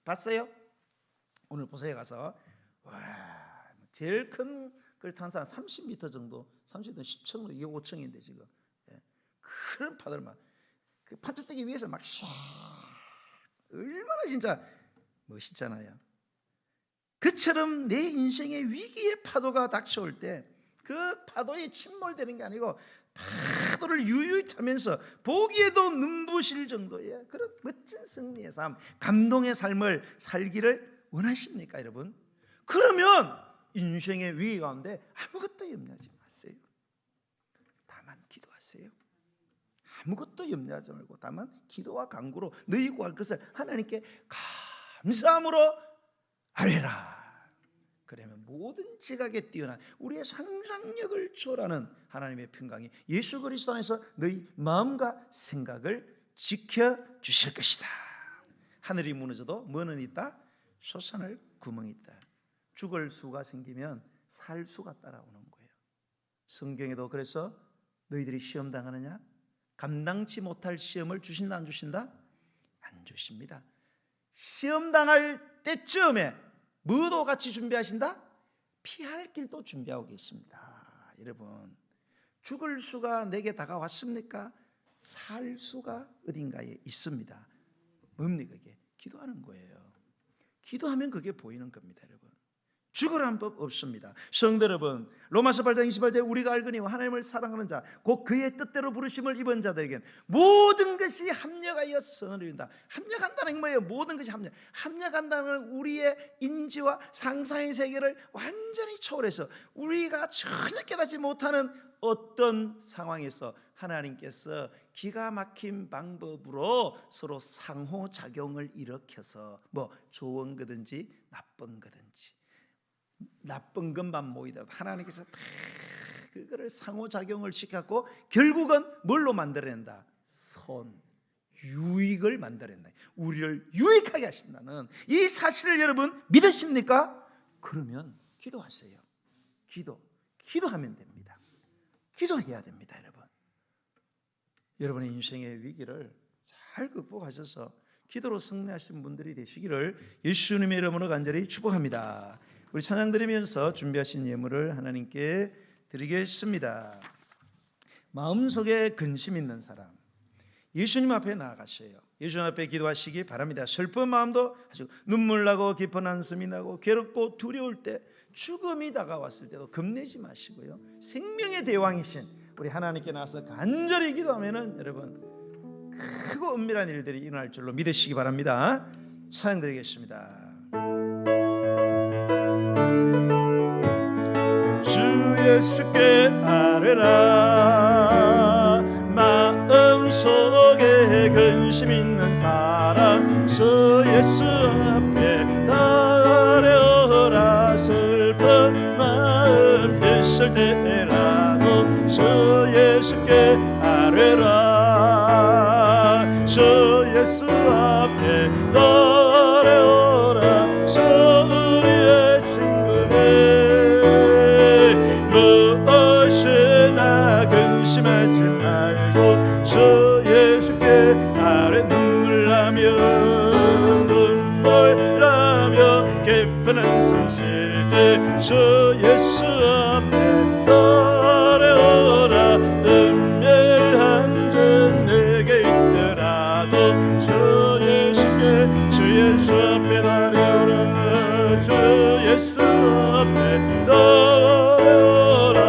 봤어요? 오늘 보세요 가서 와 제일 큰 걸 탄 사람 30m 정도 30m 10층 이게 5층인데 지금 예. 그런 파도를 막 그 판자대기 위에서 막 샥 얼마나 진짜 멋있잖아요. 그처럼 내 인생의 위기의 파도가 닥쳐올 때 그 파도에 침몰되는 게 아니고 파도를 유유히 타면서 보기에도 눈부실 정도의 그런 멋진 승리의 삶, 감동의 삶을 살기를 원하십니까 여러분? 그러면 인생의 위기 가운데 아무것도 염려하지 마세요. 다만 기도하세요. 아무것도 염려하지 말고 다만 기도와 간구로 너희 구할 것을 하나님께 감사함으로 아뢰라. 그러면 모든 지각에 뛰어난 우리의 상상력을 초월하는 하나님의 평강이 예수 그리스도 안에서 너희 마음과 생각을 지켜주실 것이다. 하늘이 무너져도 뭐는 있다? 솟아날 구멍이 있다. 죽을 수가 생기면 살 수가 따라오는 거예요. 성경에도 그래서 너희들이 시험 당하느냐? 감당치 못할 시험을 주신다 안 주신다? 안 주십니다. 시험 당할 때쯤에 뭐도 같이 준비하신다? 피할 길도 준비하고 계십니다. 여러분 죽을 수가 내게 다가왔습니까? 살 수가 어딘가에 있습니다. 뭡니까 그게? 기도하는 거예요. 기도하면 그게 보이는 겁니다. 여러분 죽으라는 법 없습니다. 성도 여러분 로마서 8장 28절에 우리가 알거니와 하나님을 사랑하는 자 곧 그의 뜻대로 부르심을 입은 자들에겐 모든 것이 합력하여 선을 이룬다. 합력한다는 게 뭐예요? 모든 것이 합력한다는 건 우리의 인지와 상상의 세계를 완전히 초월해서 우리가 전혀 깨닫지 못하는 어떤 상황에서 하나님께서 기가 막힌 방법으로 서로 상호작용을 일으켜서 뭐 좋은 거든지 나쁜 거든지 나쁜 것만 모이더라도 하나님께서 다 그거를 상호작용을 시켰고 결국은 뭘로 만들어낸다? 유익을 만들어낸다. 우리를 유익하게 하신다는 이 사실을 여러분 믿으십니까? 그러면 기도하세요. 기도하면 됩니다. 기도해야 됩니다. 여러분의 인생의 위기를 잘 극복하셔서 기도로 승리하신 분들이 되시기를 예수님의 이름으로 간절히 축복합니다. 우리 찬양 드리면서 준비하신 예물을 하나님께 드리겠습니다. 마음속에 근심 있는 사람 예수님 앞에 나아가셔요. 예수님 앞에 기도하시기 바랍니다. 슬픈 마음도 하시고 눈물 나고 깊은 한숨이 나고 괴롭고 두려울 때 죽음이 다가왔을 때도 겁내지 마시고요. 생명의 대왕이신 우리 하나님께 나와서 간절히 기도하면은 여러분 크고 은밀한 일들이 일어날 줄로 믿으시기 바랍니다. 찬양 드리겠습니다. 주 예수께 아뢰라 마음속에 근심 있는 사람 주 예수 앞에 아뢰어라 슬픈 마음 있을 때라도 주 예수께 아뢰라 주 예수 앞에 아뢰어라 우리의 친구네 무엇이나 근심하지 말고 주 예수께 아뢰 눈물 나며 깊은 한숨 쉴 때 주 예수 앞에 아뢰어라 은밀한 점 내게 있더라도 주 예수 앞에 아뢰어라 주 예수 앞에 아뢰어라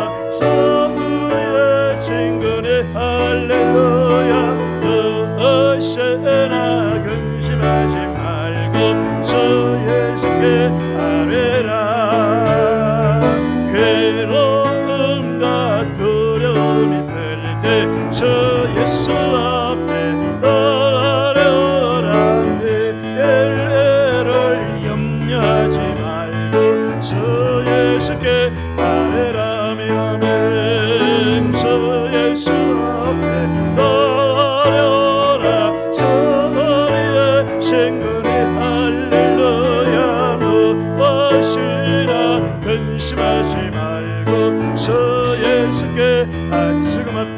우리의 친구네 할렐루야 무엇이나 근심하지 말고 주 예수께 아뢰라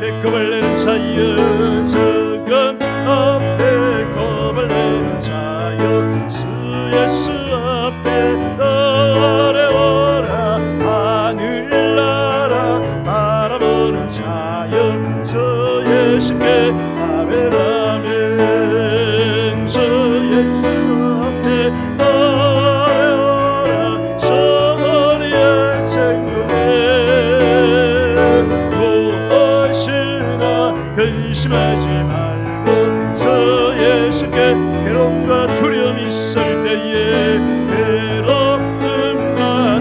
앞에 겁을 내는 자여, 적음 앞에 겁을 내는 자여, 주 예수 앞에 어려워라. 하늘나라 바라보는 자여, 저 예수께 아멘아멘. 저 예수 앞에 어려워라. 소리에 생각해 무엇이나 근심하지 말고, 저 예수께 괴로움과 두려움이 있을 때에, 괴로움과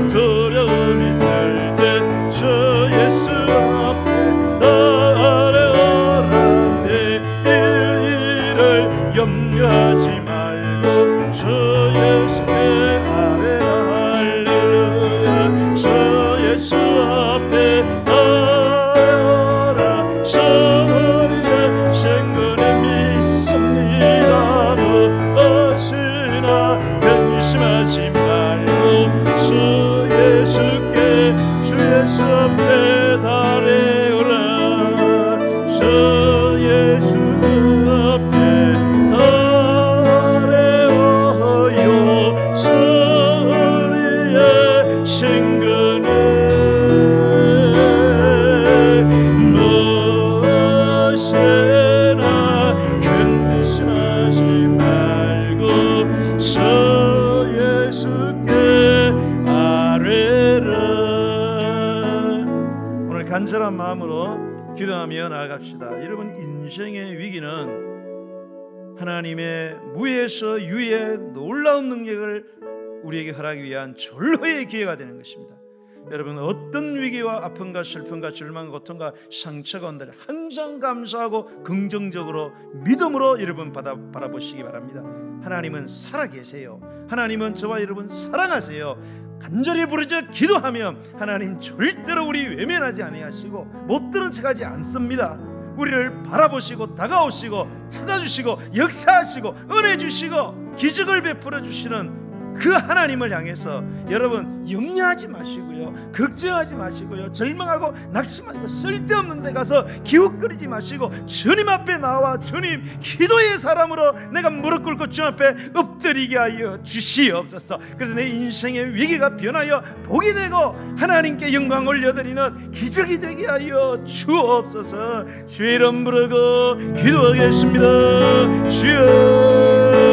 두려움이 있을 때, 저 예수 앞에 어려워라. 내일 일을 염려하지 말고, 저 예수께 아멘 할렐루야. 저 예수 앞에 어려워라. 소리에 생각에 믿습니다. 무엇이나 근심하지 말고, 주 예수께 주 예수 앞에 달래오라. 저 예수 앞에 달래오요. 소리에 생각에 무엇이나 근심하지 말고, 저 예수께 아뢰라. 오늘 간절한 마음으로 기도하며 나아갑시다. 여러분, 인생의 위기는 하나님의 무에서 유의 놀라운 능력을 우리에게 허락하기 위한 절호의 기회가 되는 것입니다. 여러분, 어떤 위기와 아픔과 슬픔과 절망과 고통과 상처가 온다면 항상 감사하고 긍정적으로 믿음으로 여러분 바라보시기 바랍니다. 하나님은 살아계세요. 하나님은 저와 여러분 사랑하세요. 간절히 부르짖어 기도하면 하나님 절대로 우리 외면하지 아니하시고 못 들은 척하지 않습니다. 우리를 바라보시고 다가오시고 찾아주시고 역사하시고 은혜 주시고 기적을 베풀어 주시는 그 하나님을 향해서 여러분 염려하지 마시고요, 걱정하지 마시고요, 절망하고 낙심하고 쓸데없는 데 가서 기웃거리지 마시고, 주님 앞에 나와 주님, 기도의 사람으로 내가 무릎 꿇고 주님 앞에 엎드리게 하여 주시옵소서. 그래서 내 인생의 위기가 변하여 복이 되고 하나님께 영광 올려드리는 기적이 되게 하여 주옵소서. 주의 이름 부르고 기도하겠습니다. 주여.